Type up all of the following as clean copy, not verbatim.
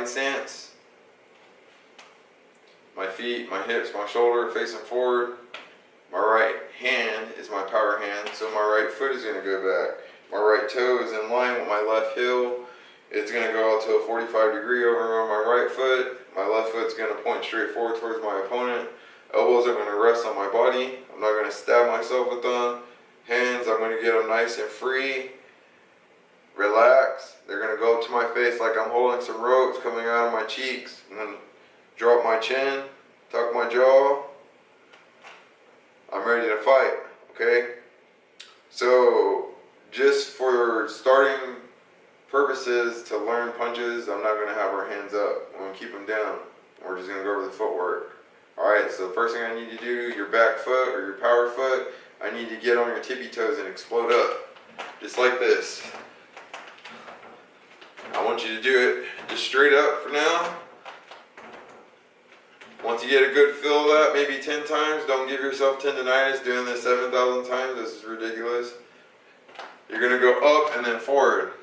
fighting stance. My feet, my hips, my shoulder facing forward. My right hand is my power hand, so my right foot is going to go back. My right toe is in line with my left heel. It's going to go out to a 45-degree over on my right foot. My left foot's going to point straight forward towards my opponent. Elbows are going to rest on my body. I'm not going to stab myself with them. Hands, I'm going to get them nice and free. Relax. They're going to go up to my face like I'm holding some ropes coming out of my cheeks. And then drop my chin, tuck my jaw. I'm ready to fight, okay? So, just for starting purposes to learn punches, I'm not going to have our hands up. I'm going to keep them down. We're just going to go over the footwork. Alright, so the first thing I need to do, your back foot or your power foot, I need to get on your tippy toes and explode up. Just like this. I want you to do it just straight up for now. Once you get a good feel of that, maybe 10 times, don't give yourself tendonitis doing this 7,000 times. This is ridiculous. You're going to go up and then forward.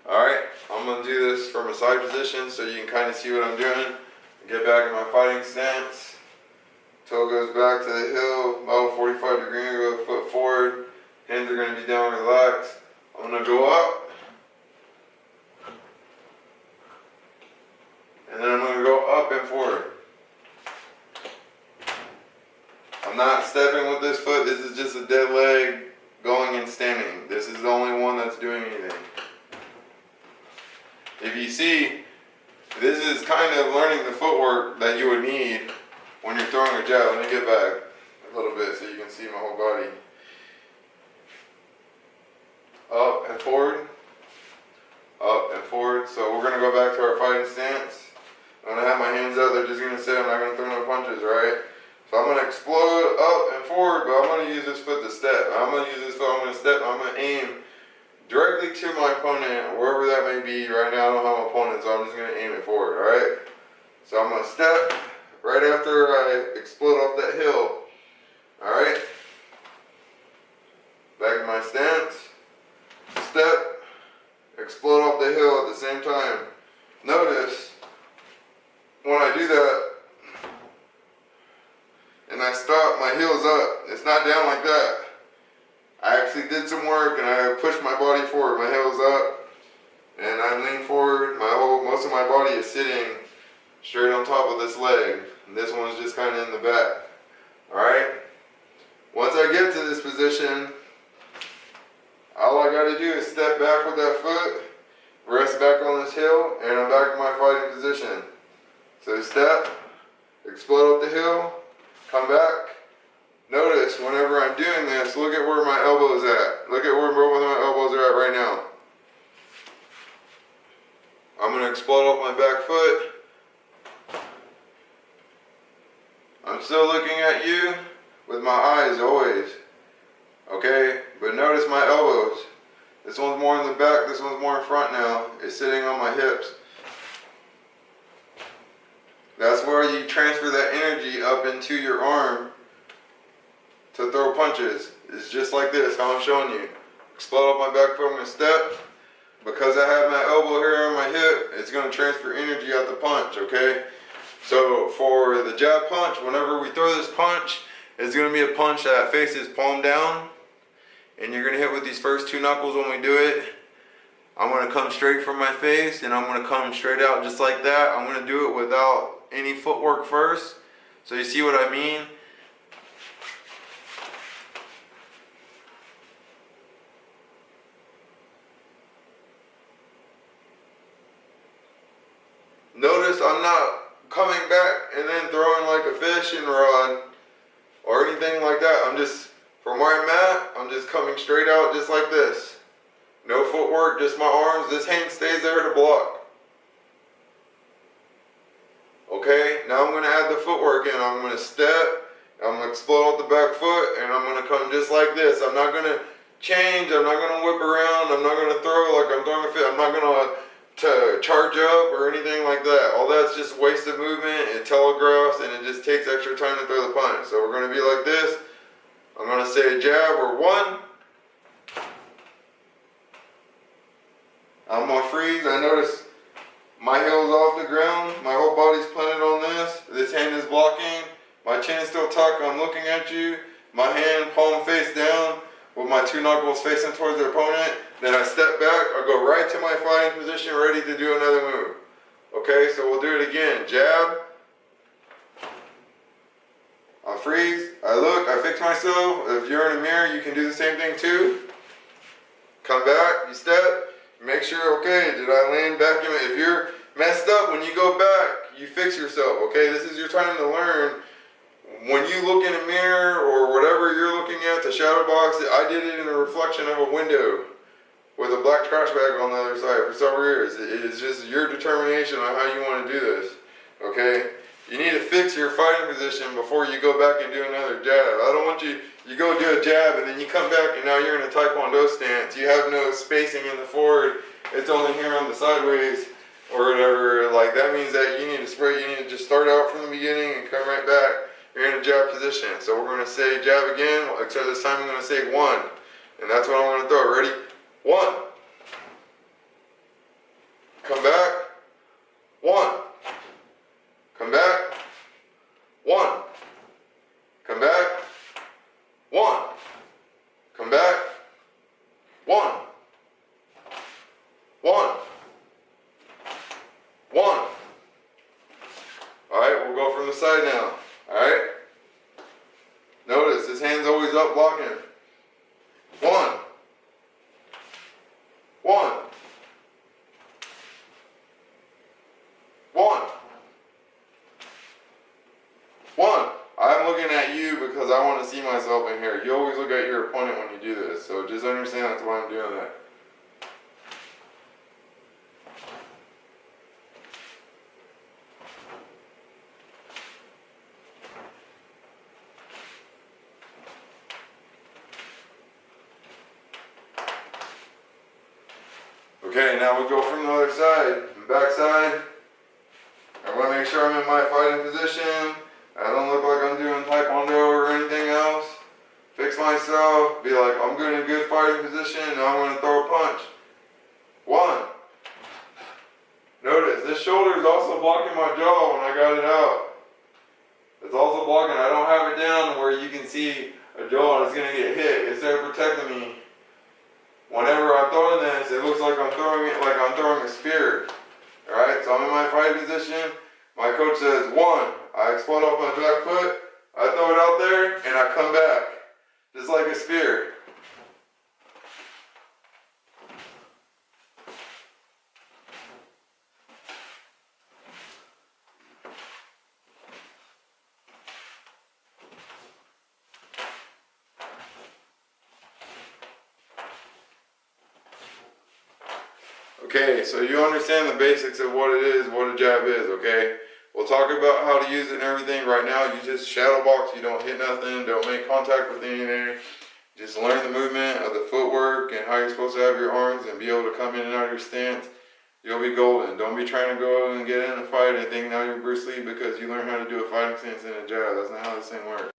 Alright, I'm going to do this from a side position so you can kind of see what I'm doing. Get back in my fighting stance. Toe goes back to the heel, about 45 degree angle, foot forward. Hands are going to be down, relaxed. I'm going to go up. And then I'm going to go up and forward. I'm not stepping with this foot. This is just a dead leg going and standing. This is the only one that's doing anything. If you see, this is kind of learning the footwork that you would need when you're throwing a jab. Let me get back a little bit so you can see my whole body. Up and forward. Up and forward. So we're going to go back to our fighting stance. I'm going to have my hands up. They're just going to sit. I'm not going to throw no punches, right? So I'm going to explode up and forward, but I'm going to use this foot to step. I'm going to use this foot. I'm going to step. I'm going to aim directly to my opponent, wherever that may be. Right now I don't have an opponent, so I'm just going to aim it forward, alright? So I'm going to step right after I explode off that hill. Alright? Back in my stance. Step. Explode off the hill at the same time. Notice, when I do that, and I stop, my heel's up. It's not down like that. I actually did some work and I pushed my body forward. My heel's up and I lean forward. Most of my body is sitting straight on top of this leg. And this one's just kind of in the back. Alright? Once I get to this position, all I got to do is step back with that foot, rest back on this heel, and I'm back in my fighting position. So step, explode up the hill, come back. Notice, whenever I'm doing this, look at where my elbow's at. Look at where both of my elbows are at right now. I'm going to explode off my back foot. I'm still looking at you with my eyes always. Okay? But notice my elbows. This one's more in the back, this one's more in front now. It's sitting on my hips. That's where you transfer that energy up into your arm to throw punches. It's just like this, how I'm showing you. Explode off my back foot, I'm going to step. Because I have my elbow here on my hip, it's going to transfer energy out the punch, okay? So for the jab punch, whenever we throw this punch, it's going to be a punch that faces palm down. And you're going to hit with these first two knuckles when we do it. I'm going to come straight from my face and I'm going to come straight out just like that. I'm going to do it without any footwork first. So you see what I mean? Notice I'm not coming back and then throwing like a fishing rod or anything like that. I'm just, from where I'm at, I'm just coming straight out just like this. No footwork, just my arms. This hand stays there to block. Okay, now I'm going to add the footwork in. I'm going to step, I'm going to explode off the back foot, and I'm going to come just like this. I'm not going to change, I'm not going to whip around, I'm not going to throw like I'm throwing a fit. I'm not going to charge up or anything like that. All that's just wasted movement. It telegraphs and it just takes extra time to throw the punch. So we're going to be like this. I'm going to say a jab or one. I'm going to freeze. I notice My heel's off the ground, my whole body's planted on this hand is blocking, my chin is still tucked, I'm looking at you, my hand palm face down, with my two knuckles facing towards the opponent, then I step back, I go right to my fighting position, ready to do another move. Okay, so we'll do it again. Jab, I freeze, I look, I fix myself. If you're in a mirror, you can do the same thing too. Come back, you step, make sure, okay, did I land back in? If you're messed up, when you go back, you fix yourself, okay? This is your time to learn. When you look in a mirror or whatever you're looking at, the shadow box, I did it in the reflection of a window with a black trash bag on the other side for several years. It is just your determination on how you want to do this, okay? You need to fix your fighting position before you go back and do another jab. I don't want you go do a jab and then you come back and now you're in a taekwondo stance. You have no spacing in the forward. It's only here on the sideways or whatever. Like that means that you need to spray. You need to just start out from the beginning and come right back. You're in a jab position. So we're going to say jab again, except this time I'm going to say one. And that's what I'm going to throw. Ready? One. Come back. One. Come back. One. Come back. One. Come back. One. One. One. Alright, we'll go from the side now. Alright? Notice his hand's always up blocking. One. One. One. One. I'm looking at you because I want to see myself in here. You always look at your opponent when you do this, so just understand that's why I'm doing that. Okay, now we'll go from the other side, back side. I want to make sure I'm in my fighting position. I don't look like I'm doing taekwondo or anything else. Fix myself, be like, I'm in a good fighting position, now I'm going to throw a punch. One. Notice, this shoulder is also blocking my jaw when I got it out. It's also blocking, I don't have it down where you can see a jaw and it's going to get hit. It's there protecting me. Whenever I'm throwing this, it looks like I'm throwing it like I'm throwing a spear. Alright, so I'm in my fighting position. My coach says, one. I explode off my back foot, I throw it out there, and I come back. Just like a spear. Okay, so you understand the basics of what it is, what a jab is, okay? We'll talk about how to use it and everything. Right now, you just shadow box, you don't hit nothing, don't make contact with anything. Just learn the movement of the footwork and how you're supposed to have your arms and be able to come in and out of your stance. You'll be golden. Don't be trying to go and get in a fight and think now you're Bruce Lee because you learn how to do a fighting stance in a jab. That's not how this thing works.